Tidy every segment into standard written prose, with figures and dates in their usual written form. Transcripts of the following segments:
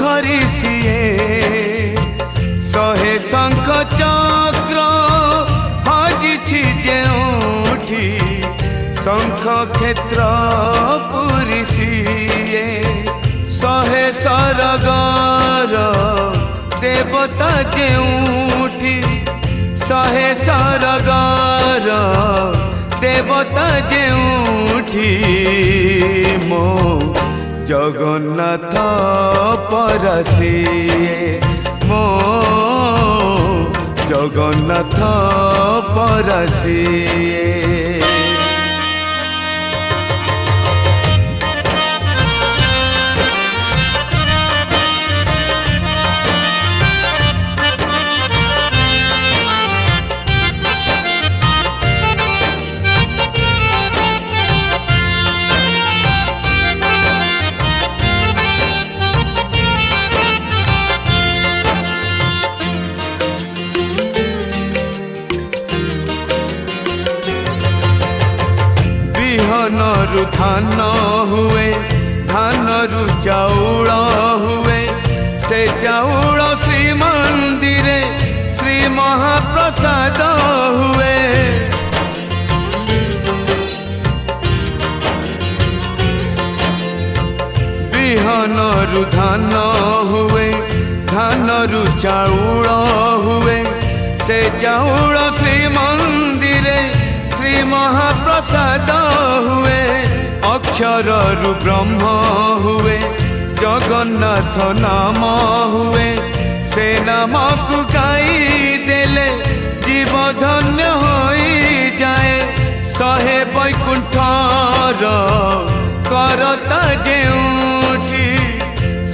पोखरी सिए शहे शंख चक्र हजिछि जेउठी शंख क्षेत्र पुरी सिए शहे सरगर देवता जेउठी शहे सरगर देवता जेउठी मो जगन्नाथ परसिए मो जगन्नाथ परसिए। बिहनरु धान हुए धानरु चाउल हुए से चाउल श्री मंदिरे श्री महाप्रसाद हुए बिहनरु धान हुए धानरु चाउल हुए से चाउल श्री मंदिरे श्री महाप्रसाद हुए अक्षर रु ब्रह्म हुए जगन्नाथ नाम हुए से नाम को गाई देले जीव धन्य होई जाए शहे वैकुंठर करता जेउठी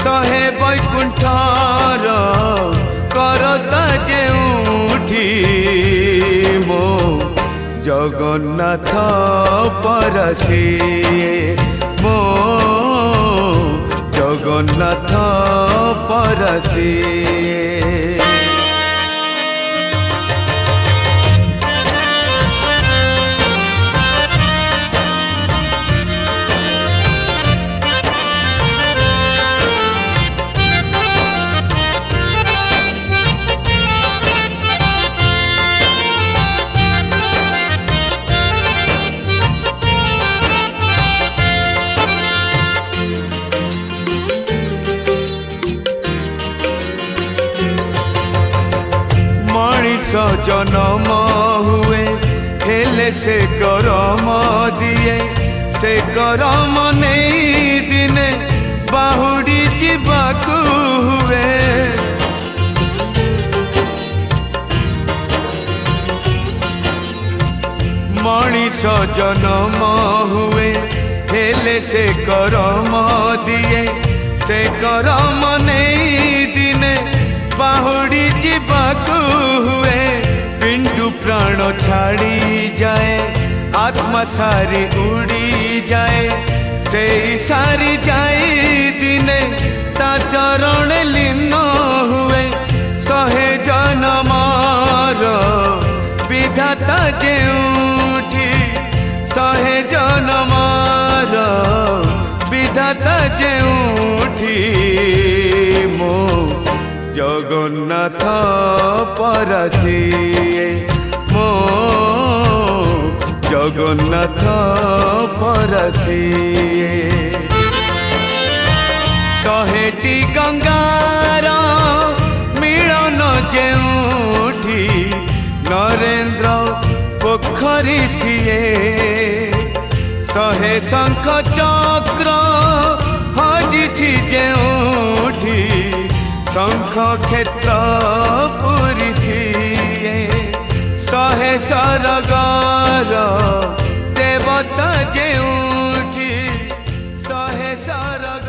शहे वैकुंठर करता जेउठी मो जगन्नाथ परसिए मो जगन्नाथ परसिए। जन्म हुए हेले से करम दिए से करम नहीं दिने बाहुड़ी जीवाकू हुए मनीष जन्म हुए हेले से करम दिए से करम नहीं दिने बाहुड़ी जीवाकू हुए पिंडु प्राण छाड़ी जाए आत्मा सारी उड़ी जाए से सारी जाए दिने ता चरण लीन हुए शहे जनमार विधाता जेउठी शहे जनमार विधाता जेउठी मो जगन्नाथ परसिए मो जगन्नाथ परसिए। शहेटी गंगार मिलन जेउठी नरेंद्र पोखरी सिए शहे शंख चक्र हजिछि जेउठी शंख क्षेत्र पुरी सिए शहे सरगर देवता जेउठी शहे सरगर।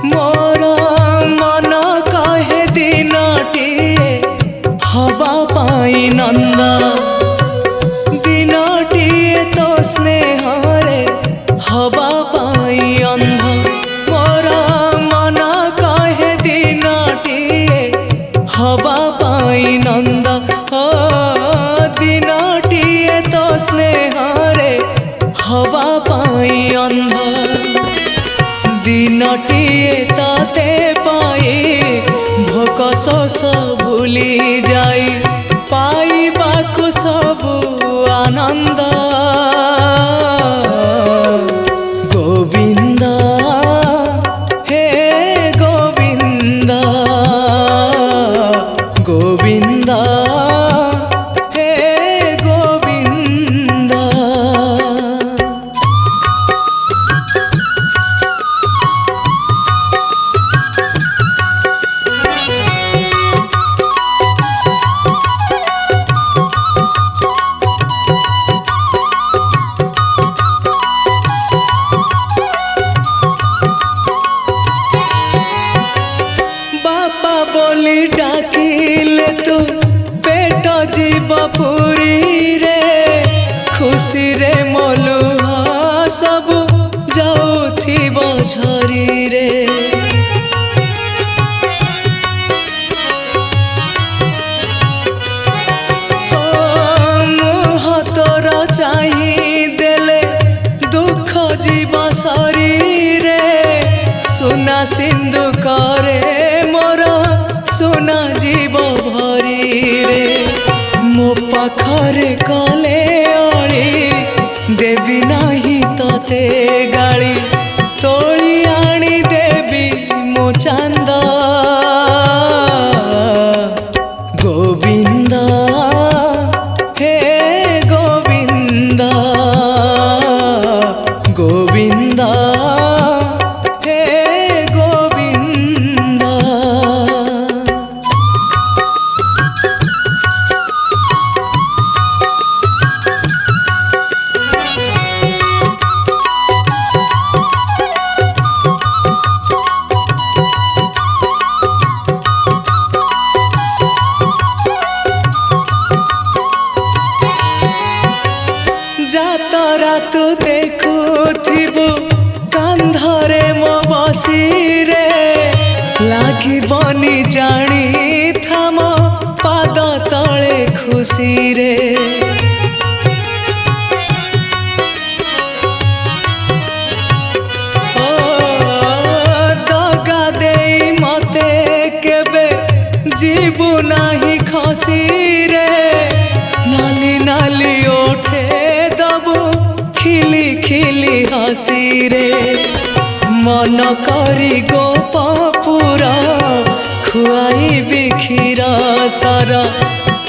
मोर मन कहे दिनटी हवा पाई नंद दिनटी तो स्नेह रे हवा पाई ସ୍ନେହରେ ହବା ପାଇଁ ଅନ୍ଧ ଦିନଟିଏ ତତେ ପାଇ ଭୋକ ଶୋଷ ଭୁଲି ଯାଇ ପାଇବାକୁ ସବୁ ଆନନ୍ଦ ଗୋବିନ୍ଦ ହେ ଗୋବିନ୍ଦ ଗୋବିନ୍ଦ ହେ ଗୋବିନ୍ଦ। बापा बोली डाकिले तू पेट जीव पुरी रे खुशी रे मलुहा सब जाउथिब झरी रे मुह तोर चाही देले दुख जीव शरीरे सुना सिंधु करे मोर सुना जीव भरी रे मो पाखरे कले अड़ी देवी नाही तते गाड़ी तोली आनी देवी मो चांद गोविंद हे गोविंद गोविंद हे गोविंद। जातरा तू देखुथिबु कांधरे मो बसी रे लागी बनी जानी थाम पाद तले खुशी रे ओ दगा देई मते केबे जीवु नाही खसी रे नाली नाली ओठे दबु खिली खिली हसी रे मन करी गोपपुरा खुआई क्षीर सर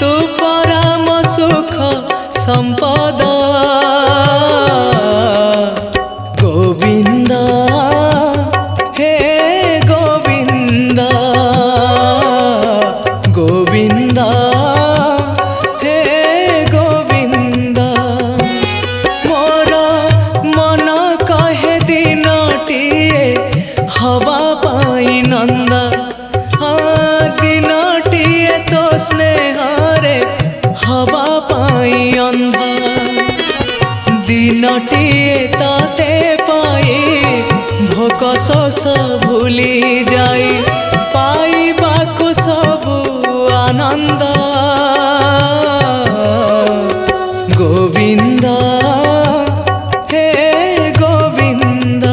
तू परम सुख संपद गोविंद हे गोविंद गोविंद हे गोविंद। मोर मन कहे दिनटिए हवा पाई नंद दिनटिए तो स्नेहरे हवा पाई अंध दिनटिए ताते पाई भोक शोष भूली जाई पाइबाकु सबु आनंद गोविंद हे गोविंद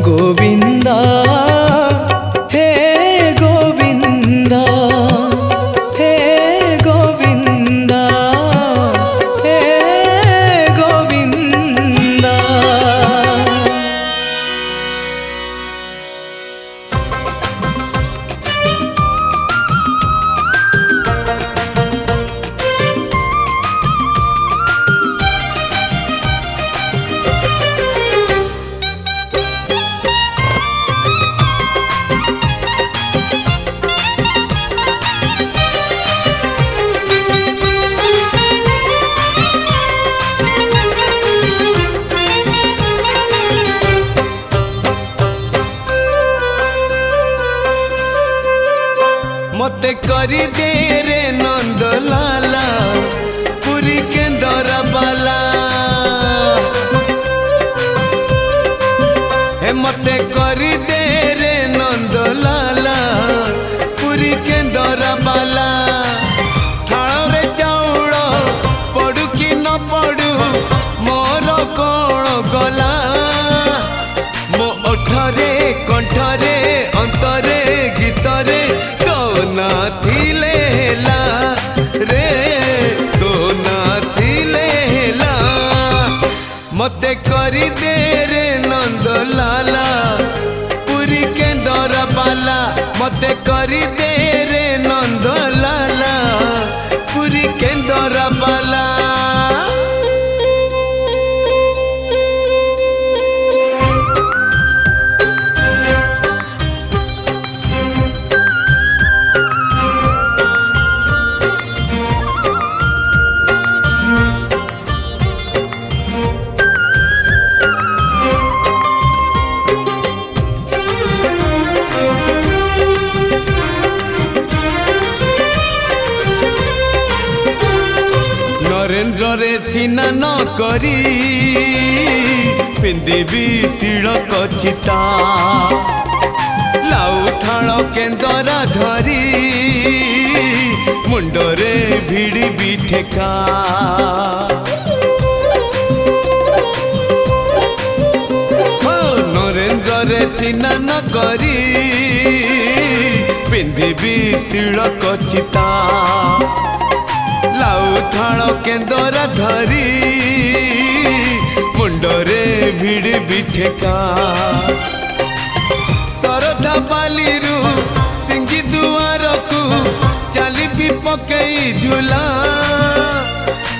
गोविंद हे गोविंद हे गोविंद हे गोविंद। मते करी दे रे नंद लाला पुरी के दरबाला हे मते करी दे रे नंद लाला पुरी के दरबाला थाल रे चाउल पड़ू कौन गला मो ओठरे कंठरे अंतरे गीतरे तो ना थिले हेला रे तो ना थिले हेला मते करी दे रे नंद लाला पुरी केंदर बाला मते करी दे रे नंद लाला पुरी केंदर बाला नरेन्द्र रे चिन्ह न करी पिंदिबी तिलक चिता लाउ थाल केंदरा धरी मुंडरे भिड़ी भी ठेका नरेन्द्र रे चिन्ह न करी पिंदिबी तिलक चिता लाउ थाल केंदरा धरी मुंडरे भिड़ी बिठेका सरधा पालीरू सिंगी दुआर को चाली भी पकई झूला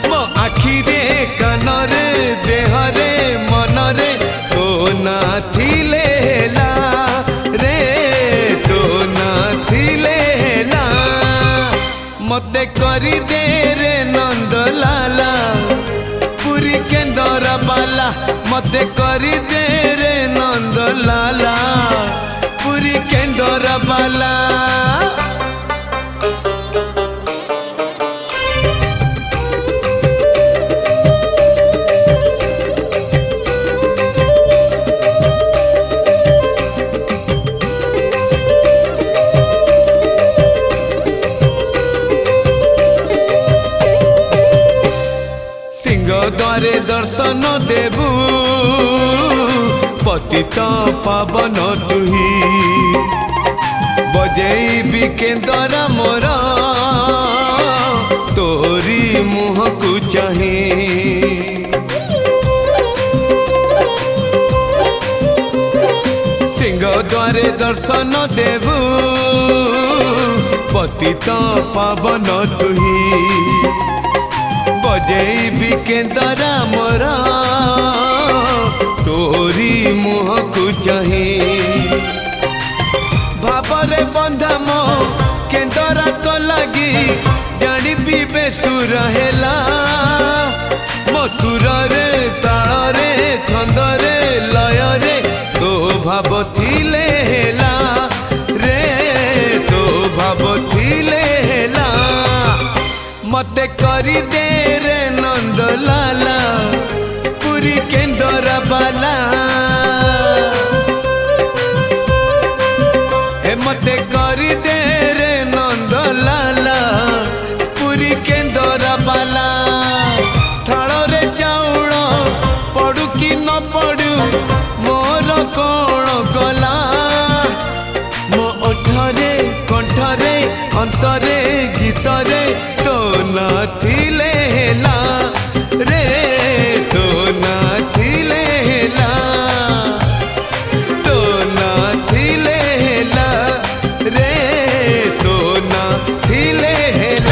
मो आखिरे कानरे देहरे मनरे तो ना थिले हेला रे तो ना थिले हेला मते करी दे रे नंद लाला पुरी केंदर बाला मते करी दे रे नंद लाला पुरी केंदर बाला द्वारे दर्शन देबू पतित पावन तुही बजेबी केंदर मोर तोरी मुह को चाहे सिंह द्वारे दर्शन देबू पतित पावन तुही बजेबी केंदरा मोर तोरी मुह को चाहे भावरे बंधा मो केंदरा तो लगी जानी भी बेसुर हेला मो सुर रे ताल रे छंद रे लय रे तो भाव थिले हेला रे तो भाव थिले हेला मते करी दे रे नंद लाला पुरी केंदर बाला हे मते करी दे रे नंद लाला पुरी केंदर बाला थाल रे चाउल पड़ू कि न पड़ू मोर कौन गला मो ओठरे कंठरे अंतरे गीतरे तो ना थिले हेला रे तो ना थिले हेला तो ना थिले हेला रे तो ना थिले हेला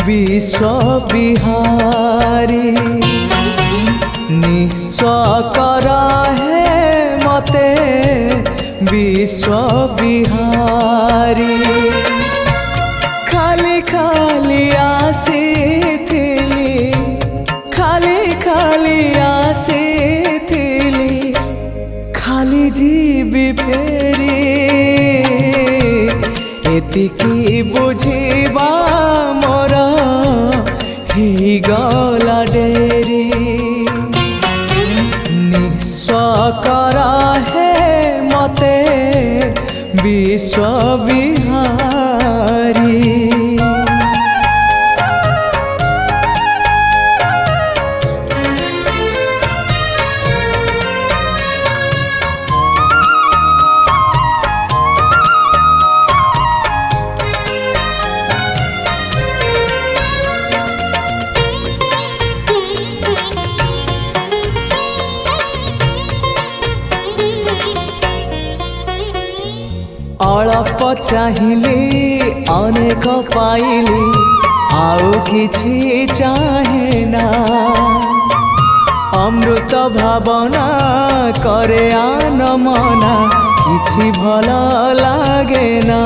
विश्व बिहारी निस्व कर है मते विश्व बिहारी खाली खाली आसी खाली खाली आसी खाली जी ଫେରି ଏତିକି ବୁଝିବା ମୋର ହେଇଗଲା ଡେରି ନିଃସ୍ୱକର ହେ ମତେ ବିଶ୍ୱବିହାରୀ ଅଳ୍ପ ଚାହିଁଲି ଅନେକ ପାଇଲି ଆଉ କିଛି ଚାହେଁ ନା ଅମୃତ ଭାବନା କରେ ଆନମନା କିଛି ଭଲ ଲାଗେ ନା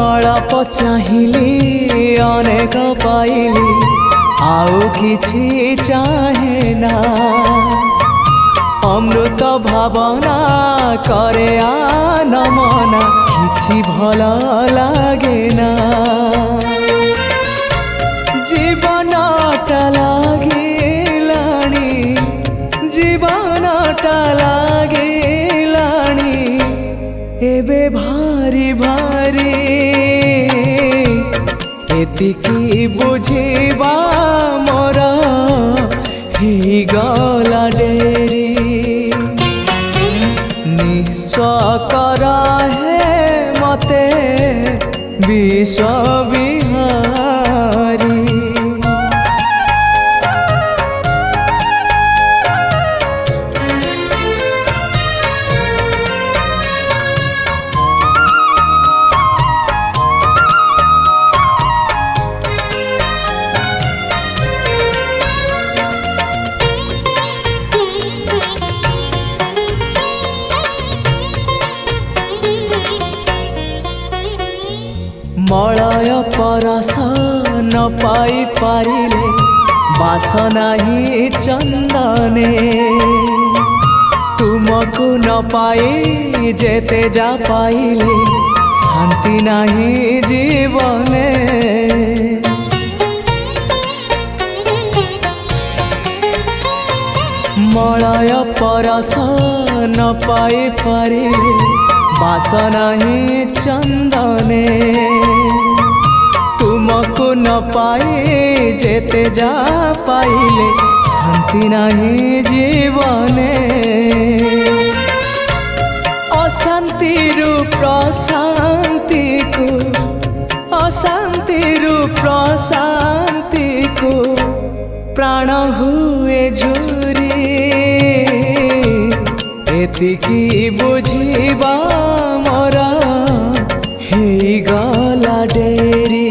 ଅଳ୍ପ ଚାହିଁଲି ଅନେକ ପାଇଲି ଆଉ କିଛି ଚାହେଁ ନା অমৃত ভাবনা করে আনমনা কিছু ভাল লাগে না জীবনটা লাগিলানি জীবনটা লাগিলানি এবে ভারি ভারি এতিকি বুঝিবা মোর ହେଇଗଲା ଡେରି ନିଃସ୍ୱକର ହେ ମତେ ବିଶ୍ୱବିହାରୀ ମଳୟ ପରଶ ନ ପାଇ ପାରିଲେ ବାସନା ହିଁ ଚନ୍ଦନେ ତୁମକୁ ନ ପାଇ ଯେତେ ଯା ପାଇଲେ ଶାନ୍ତି ନାହିଁ ଜୀବନେ ମଳୟ ପରଶ ନ ପାଇ ପାରିଲେ বাসনা হি চন্দনে তুমকু ন পাই যেতে যা পাইলে শান্তি নাহি জীবনে অশান্তিরু প্রশান্তিকু অশান্তিরু প্রশান্তিকু প্রাণ হুয়ে ঝুরি এতিকি বুঝিবা মোর ହେଇଗଲା ଡେରି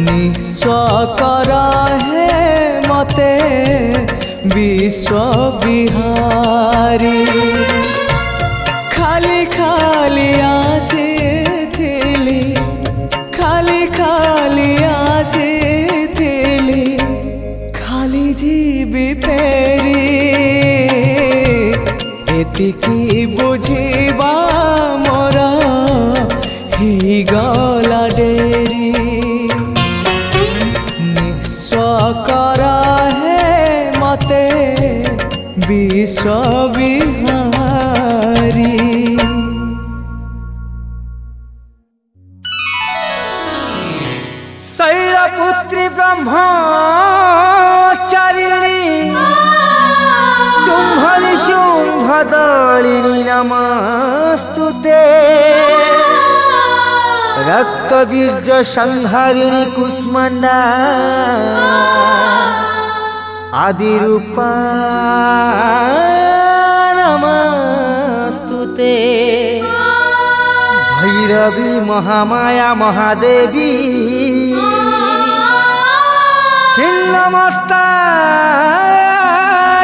ନିଃସ୍ୱକର ହେ ମତେ ବିଶ୍ୱବିହାରୀ ଖାଲି ଖାଲି ଆସିଥିଲି ଖାଲି ଖାଲି ଆସିଥିଲି ଖାଲି ଯିବି ଫେରି ଏତିକି ବୁଝିବା ମୋର ହେଇଗଲା ଡେରି ନିଃସ୍ୱକର ହେ ମତେ ବିଶ୍ୱବିହାରୀ शैलपुत्री ब्रह्मचारिणी शुंभनि शुंभदलिनी नमस्तुते रक्तबीज संहारिणी कुष्मांडा आदिरूपा नमस्तुते भैरवी महामाया महादेवी छिन्नमस्ता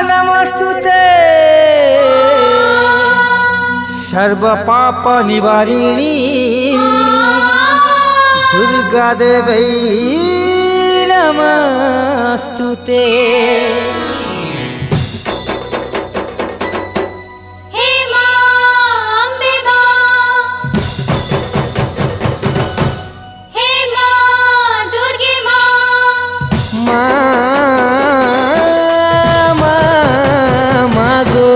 नमस्तुते सर्व पाप निवारिणी दुर्गा देवी নমস্তুতে। হে মা অম্বে মা, হে মা দুর্গে মা, মা মা মাগো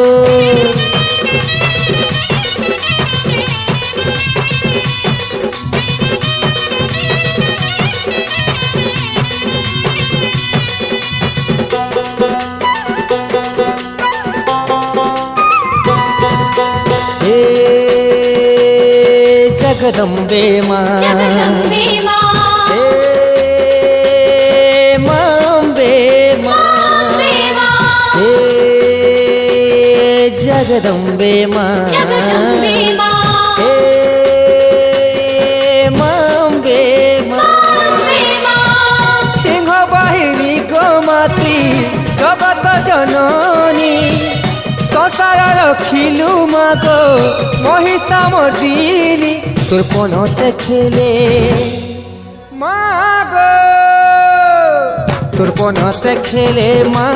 হে জগদম্বে মা, জগদম্বে মা, হে মাম্বে মা, অম্বে মা, হে জগদম্বে মা, জগদম্বে মা, হে মাম্বে মা, অম্বে মা, সিংহ বাহিনী গোমাতি জগত জননী, সংসার রখিলু মাগো মহিষা মর্দিনী, তোর পনতে খেলে মাগো, তোর পনতে খেলে মা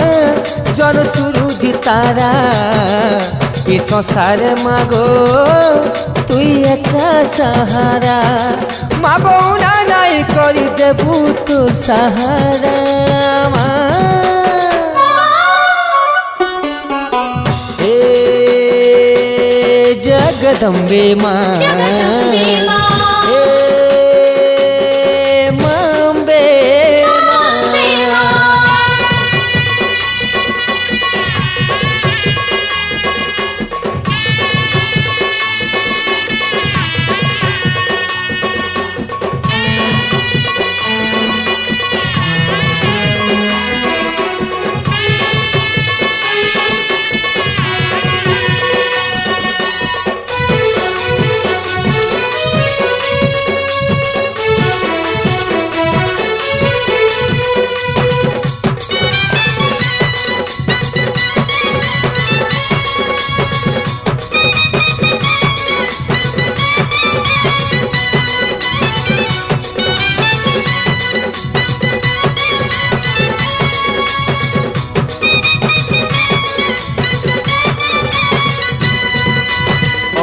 জন সুরুজি তারা, এ সংসারে মাগো তুই একা সাহারা, মাগো না নাই করি দেবু তোর সাহারা মা। হে জগদম্বে মা, জগদম্বে মা, হে মাম্বে মা, অম্বে মা,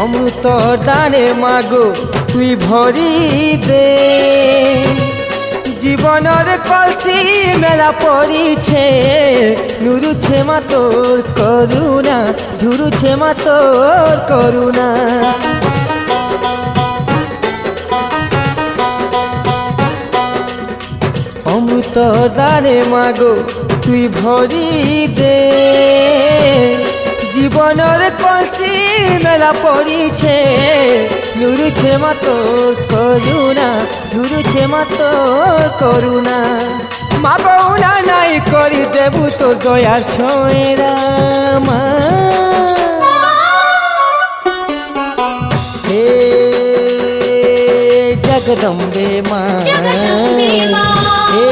অমৃত দানে মাগো তুই ভরি দে, জীবনের কলসি মেলা পড়িছে, নুরুছে মা তোর করুণা, ঝুরুছে মা তোর করুণা। অমৃত দানে মাগো তুই ভরি দে, জীবনের কলসি মেলা পড়িছে, নুরুছে মা তোর করুণা, ঝুরুছে মা তোর করুণা, মাগো না নাই করি দেবু তোর দয়ার ছোঁয়েরা মা। হে জগদম্বে মা, জগদম্বে মা, হে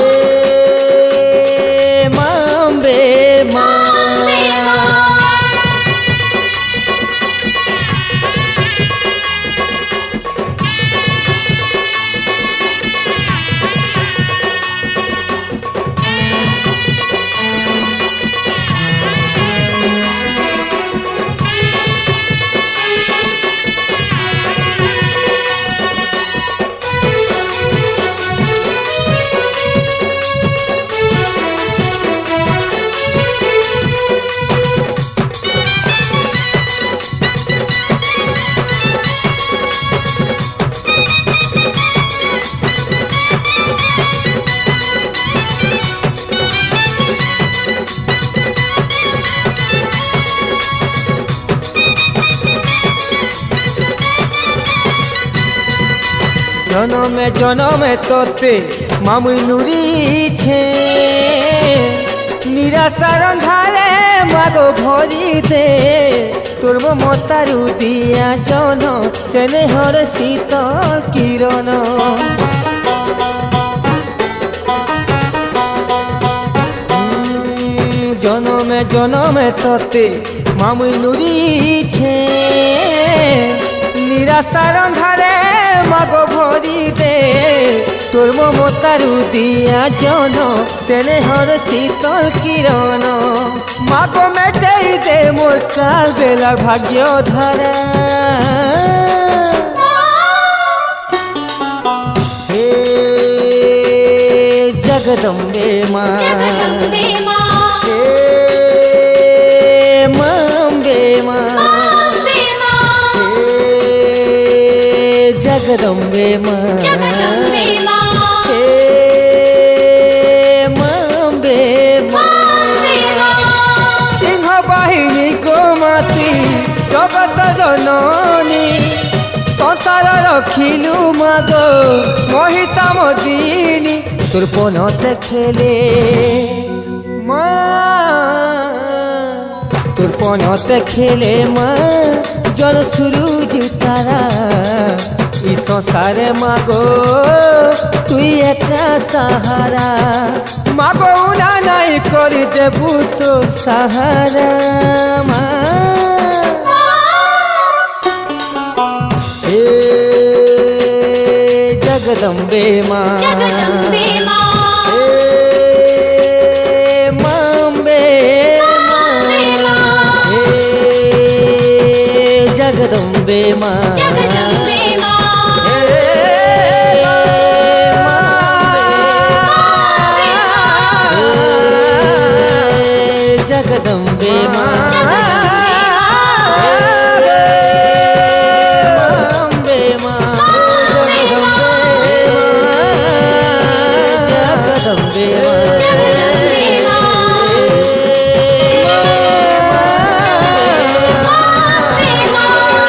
মাম্বে মা, অম্বে মা, জনমে জনমে তোতে মামুই নুরিছে, নিরাশার অন্ধারে মাগো ভরি দে, তোর মমতারু দিয়া জন স্নেহর শীতল কিরণ। জনমে জনমে তোতে মামুই নুরিছে, নিরাশার অন্ধারে মাগো ভরি দে তোর মমতারু দিয়া জন স্নেহর শীতল কিরণ মাগো মেটাই দে মোর কাল বেলার ভাগ্য ধারা হে জগদম্বে মা জগদম্বে মা হে মাম্বে মা অম্বে মা জগদম্বে মা জগদম্বে মা হে মাম্বে মা অম্বে মা সিংহ বাহিনী গোমাতি জগত জননী সংসার রখিলু মাগ মহিষা মদিনী তোর পনতে খেলে মা তোর পনতে খেলে মা জল সুরুজ তারা ই সংসারে মাগো তুই একা সাহারা মাগো উনা নাই করে দেবু তো সাহারা মা হে জগদম্বে মা জগদম্বে মা হে মাম্বে মা হে জগদম্বে মা জগদম্বে মা হে মাম্বে হে জগদম্বে